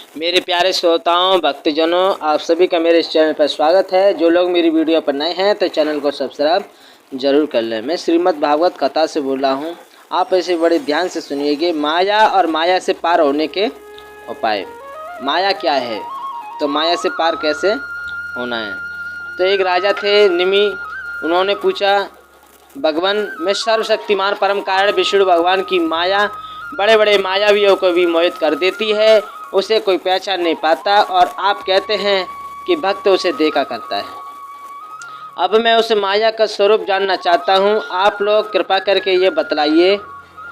मेरे प्यारे श्रोताओं, भक्तजनों, आप सभी का मेरे इस चैनल पर स्वागत है। जो लोग मेरी वीडियो पर नए हैं तो चैनल को सब्सक्राइब जरूर कर लें। मैं श्रीमद् भागवत कथा से बोल रहा हूँ। आप इसे बड़े ध्यान से सुनिएगा। माया और माया से पार होने के उपाय। माया क्या है, तो माया से पार कैसे होना है। तो एक राजा थे निमि। उन्होंने पूछा, भगवान मैं सर्वशक्तिमान परम कारण विष्णु भगवान की माया बड़े बड़े मायावियों को भी मोहित कर देती है, उसे कोई पहचान नहीं पाता, और आप कहते हैं कि भक्त उसे देखा करता है। अब मैं उस माया का स्वरूप जानना चाहता हूँ। आप लोग कृपा करके ये बतलाइए।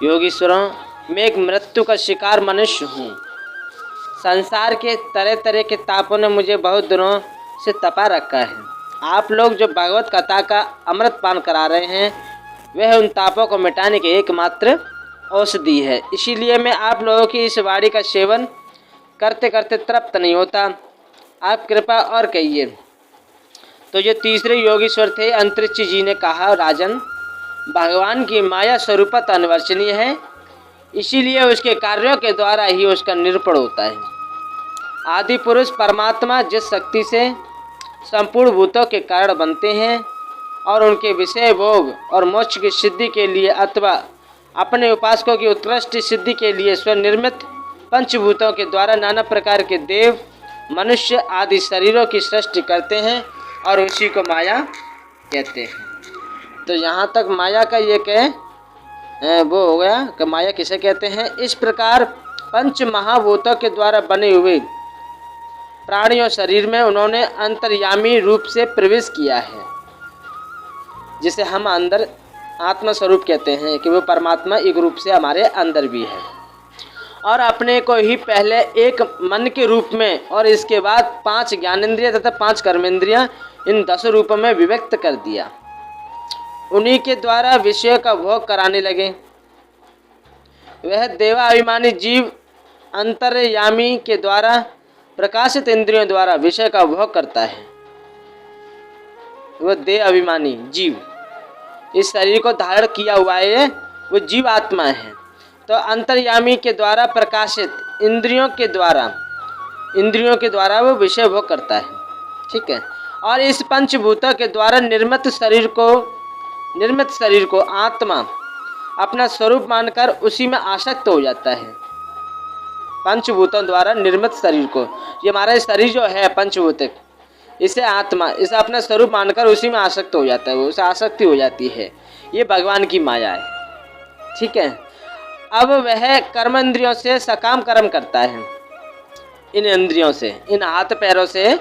योगीश्वरों, मैं एक मृत्यु का शिकार मनुष्य हूँ। संसार के तरह तरह के तापों ने मुझे बहुत दिनों से तपा रखा है। आप लोग जो भगवत कथा का अमृत पान करा रहे हैं, वह उन तापों को मिटाने की एकमात्र औषधि है। इसीलिए मैं आप लोगों की इस वाणी का सेवन करते करते तृप्त नहीं होता। आप कृपा और कहिए। तो जो तीसरे योगीश्वर थे अंतरिक्ष जी ने कहा, राजन, भगवान की माया स्वरूपत अनिवर्चनीय है, इसीलिए उसके कार्यों के द्वारा ही उसका निरूपण होता है। आदि पुरुष परमात्मा जिस शक्ति से संपूर्ण भूतों के कारण बनते हैं और उनके विषय भोग और मोक्ष की सिद्धि के लिए अथवा अपने उपासकों की उत्कृष्ट सिद्धि के लिए स्वनिर्मित पंचभूतों के द्वारा नाना प्रकार के देव, मनुष्य आदि शरीरों की सृष्टि करते हैं और उसी को माया कहते हैं। तो यहाँ तक माया का ये वो हो गया कि माया किसे कहते हैं। इस प्रकार पंच महाभूतों के द्वारा बने हुए प्राणियों शरीर में उन्होंने अंतर्यामी रूप से प्रवेश किया है, जिसे हम अंदर आत्मा स्वरूप कहते हैं कि वो परमात्मा एक रूप से हमारे अंदर भी है, और अपने को ही पहले एक मन के रूप में और इसके बाद 5 ज्ञानेंद्रिय तथा 5 कर्मेंद्रियां इन 10 रूपों में विभक्त कर दिया। उन्हीं के द्वारा विषय का भोग कराने लगे। वह देवाभिमानी जीव अंतर्यामी के द्वारा प्रकाशित इंद्रियों द्वारा विषय का भोग करता है। वह देह अभिमानी जीव इस शरीर को धारण किया हुआ है, वो जीव आत्मा है। तो अंतर्यामी के द्वारा प्रकाशित इंद्रियों के द्वारा वो विषय भोग करता है, ठीक है। और इस पंचभूतों के द्वारा निर्मित शरीर को आत्मा अपना स्वरूप मानकर उसी में आसक्त हो जाता है। पंचभूतों द्वारा निर्मित शरीर को, ये हमारा शरीर जो है पंचभूत, इसे आत्मा इसे अपना स्वरूप मानकर उसी में आसक्त हो जाता है, वो उसे आसक्ति हो जाती है। ये भगवान की माया है, ठीक है। अब वह कर्म इंद्रियों से सकाम कर्म करता है। इन इंद्रियों से, इन हाथ पैरों से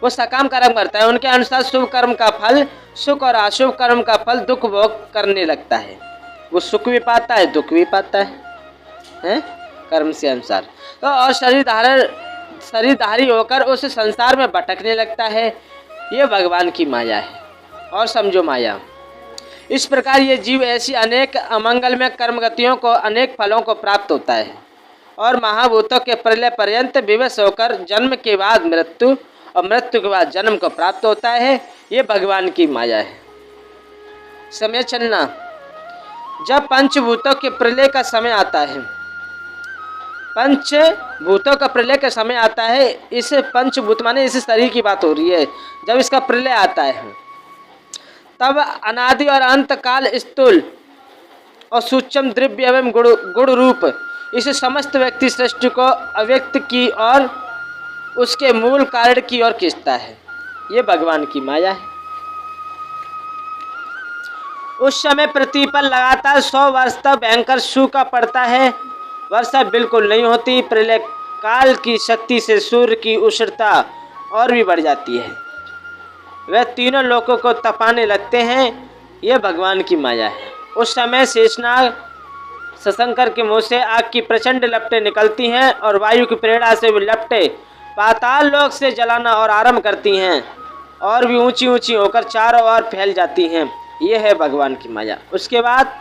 वो सकाम कर्म करता है। उनके अनुसार शुभ कर्म का फल सुख और अशुभ कर्म का फल दुख भोग करने लगता है। वो सुख भी पाता है, दुख भी पाता है कर्म से अनुसार। तो और शरीरधारी होकर उस संसार में भटकने लगता है। ये भगवान की माया है। और समझो माया, इस प्रकार ये जीव ऐसी अनेक अमंगलमय कर्मगतियों को, अनेक फलों को प्राप्त होता है और महाभूतों के प्रलय पर्यंत विवश होकर जन्म के बाद मृत्यु और मृत्यु के बाद जन्म को प्राप्त होता है। ये भगवान की माया है। समय चलना, जब पंचभूतों के प्रलय का समय आता है, पंचभूतों का प्रलय का समय आता है, इस पंचभूत माने इस शरीर की बात हो रही है, जब इसका प्रलय आता है तब अनादि और अंत काल स्थूल और सूक्ष्म द्रव्य एवं गुण रूप इस समस्त व्यक्ति सृष्टि को अव्यक्त की और उसके मूल कारण की ओर खींचता है। ये भगवान की माया है। उस समय पृथ्वी पर लगातार 100 वर्ष तक भयंकर सूखा पड़ता है, वर्षा बिल्कुल नहीं होती। प्रलय काल की शक्ति से सूर्य की उष्णता और भी बढ़ जाती है, वह तीनों लोकों को तपाने लगते हैं। यह भगवान की माया है। उस समय शेषनाग सशंकर के मुँह से आग की प्रचंड लपटें निकलती हैं और वायु की प्रेरणा से वे लपटें पाताल लोक से जलाना और आरंभ करती हैं और भी ऊंची ऊंची होकर चारों ओर फैल जाती हैं। यह है भगवान की माया। उसके बाद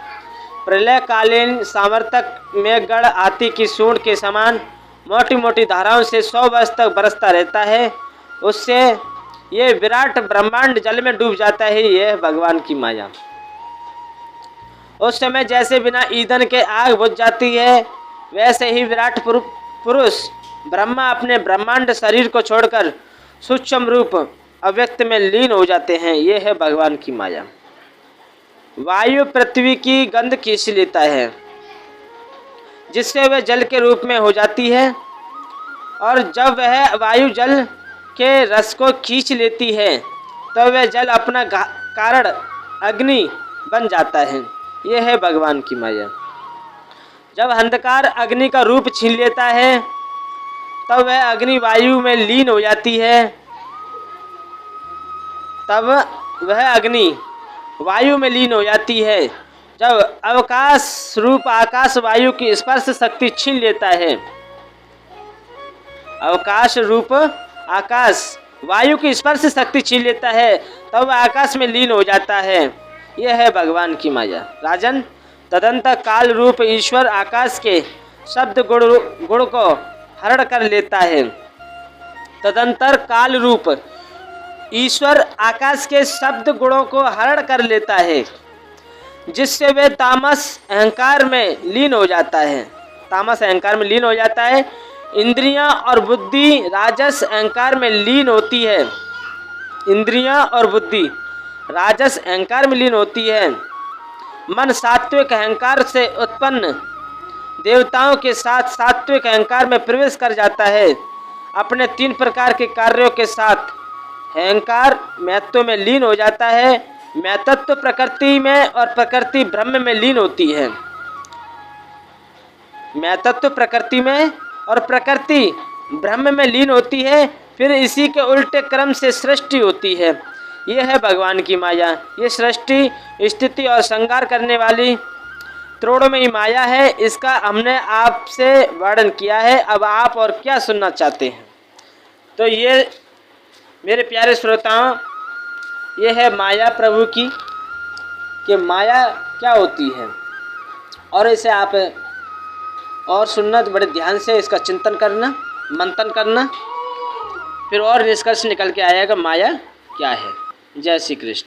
प्रलयकालीन सामर्थक मेघगढ़ हाथी की सूंड के समान मोटी मोटी धाराओं से 100 वर्ष तक बरसता रहता है। उससे ये विराट ब्रह्मांड जल में डूब जाता है। यह भगवान की माया। उस समय जैसे बिना ईंधन के आग बुझ जाती है, वैसे ही विराट पुरुष ब्रह्मा अपने ब्रह्मांड शरीर को छोड़कर सूक्ष्म रूप अव्यक्त में लीन हो जाते हैं। ये है भगवान की माया। वायु पृथ्वी की गंध खींच लेता है, जिससे वह जल के रूप में हो जाती है, और जब वह वायु जल के रस को खींच लेती है तो वह जल अपना कारण अग्नि बन जाता है। यह है भगवान की माया। जब अंधकार अग्नि का रूप छीन लेता है तब वह अग्नि वायु में लीन हो जाती है, तब वह अग्नि वायु में लीन हो जाती है। जब अवकाश रूप आकाश वायु की स्पर्श शक्ति छीन लेता है, अवकाश रूप आकाश वायु की स्पर्श शक्ति छीन लेता है, तब वह आकाश में लीन हो जाता है। यह है भगवान की माया। राजन, तदंतर काल रूप ईश्वर आकाश के शब्द गुण को हरण कर लेता है। तदंतर काल रूप ईश्वर आकाश के शब्द गुणों को हरण कर लेता है, जिससे वे तामस अहंकार में लीन हो जाता है। तामस अहंकार में लीन हो जाता है। इंद्रियां और बुद्धि राजस अहंकार में लीन होती है। इंद्रियां और बुद्धि राजस अहंकार में लीन होती है। मन सात्विक अहंकार से उत्पन्न देवताओं के साथ सात्विक अहंकार में प्रवेश कर जाता है। अपने 3 प्रकार के कार्यों के साथ अहंकार महत्व में लीन हो जाता है। महतत्व प्रकृति में और प्रकृति ब्रह्म में लीन होती है। महतत्व प्रकृति में और प्रकृति ब्रह्म में लीन होती है। फिर इसी के उल्टे क्रम से सृष्टि होती है। यह है भगवान की माया। ये सृष्टि, स्थिति और संहार करने वाली त्रिगुणमयी माया है। इसका हमने आपसे वर्णन किया है। अब आप और क्या सुनना चाहते हैं? तो ये मेरे प्यारे श्रोताओं, ये है माया प्रभु की, कि माया क्या होती है, और इसे आप और सुनना, तो बड़े ध्यान से इसका चिंतन करना, मंथन करना, फिर और निष्कर्ष निकल के आएगा माया क्या है। जय श्री कृष्ण।